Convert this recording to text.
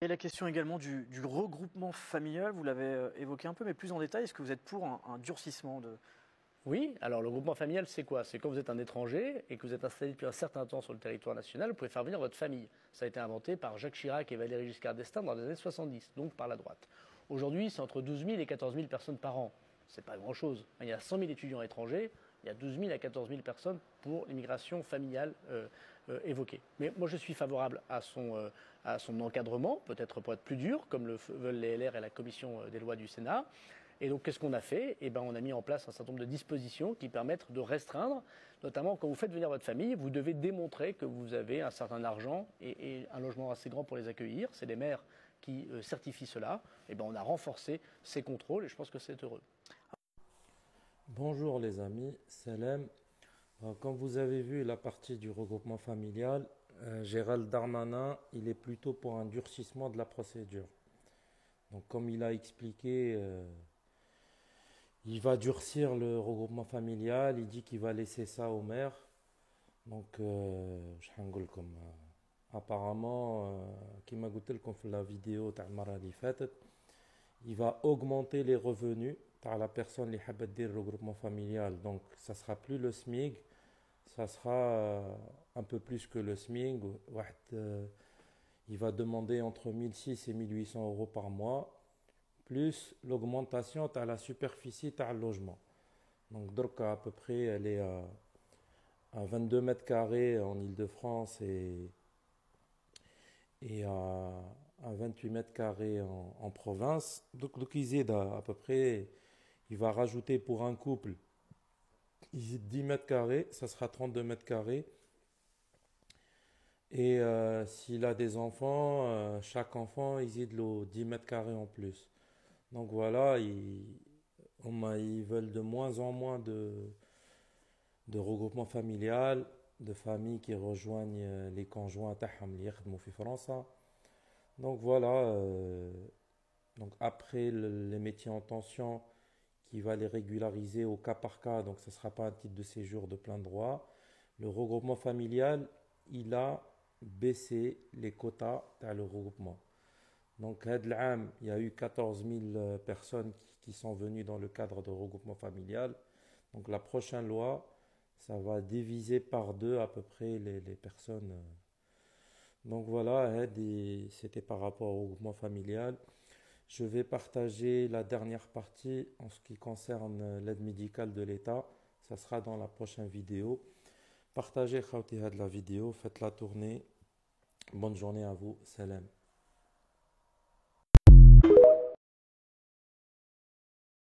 Et la question également du regroupement familial, vous l'avez évoqué un peu, mais plus en détail, est-ce que vous êtes pour un durcissement de... Oui, alors le groupement familial, c'est quoi? C'est quand vous êtes un étranger et que vous êtes installé depuis un certain temps sur le territoire national, vous pouvez faire venir votre famille. Ça a été inventé par Jacques Chirac et Valéry Giscard d'Estaing dans les années 70, donc par la droite. Aujourd'hui, c'est entre 12 000 et 14 000 personnes par an. C'est pas grand-chose. Il y a 100 000 étudiants étrangers, il y a 12 000 à 14 000 personnes pour l'immigration familiale évoquée. Mais moi, je suis favorable à son encadrement, peut-être pour être plus dur, comme le veulent les LR et la commission des lois du Sénat. Et donc, qu'est-ce qu'on a fait? Eh ben, on a mis en place un certain nombre de dispositions qui permettent de restreindre, notamment quand vous faites venir votre famille, vous devez démontrer que vous avez un certain argent et un logement assez grand pour les accueillir. C'est les maires qui certifient cela. Eh ben, on a renforcé ces contrôles et je pense que c'est heureux. Bonjour les amis, Salam. Comme vous avez vu la partie du regroupement familial, Gérald Darmanin, il est plutôt pour un durcissement de la procédure. Donc comme il a expliqué, il va durcir le regroupement familial, il dit qu'il va laisser ça au maire. Donc, apparemment, qui m'a goûté comme la vidéo تاع المرة اللي فاتت, il va augmenter les revenus par la personne qui حابة دير regroupement familial. Donc, ça sera plus le SMIC, ça sera un peu plus que le SMIC. Il va demander entre 1600 et 1800 euros par mois, plus l'augmentation de la superficie de logement. Donc, à peu près, elle est à 22 mètres carrés en Île-de-France et à 28 mètres carrés en province. Donc ils aident à peu près, il va rajouter pour un couple, ils aident 10 mètres carrés, ça sera 32 mètres carrés. Et s'il a des enfants, chaque enfant, ils aident le 10 mètres carrés en plus. Donc voilà, ils veulent de moins en moins de regroupement familial, de familles qui rejoignent les conjoints تاعهم اللي يخدموا في فرنسا. Donc voilà, donc après les métiers en tension qui va les régulariser au cas par cas, donc ce ne sera pas un titre de séjour de plein droit. Le regroupement familial, il a baissé les quotas dans le regroupement. Donc il y a eu 14 000 personnes qui sont venues dans le cadre de regroupement familial. Donc la prochaine loi, ça va diviser par deux à peu près les personnes. Donc voilà, c'était par rapport au regroupement familial. Je vais partager la dernière partie en ce qui concerne l'aide médicale de l'État. Ça sera dans la prochaine vidéo. Partagez la vidéo, faites-la tourner. Bonne journée à vous. Salam.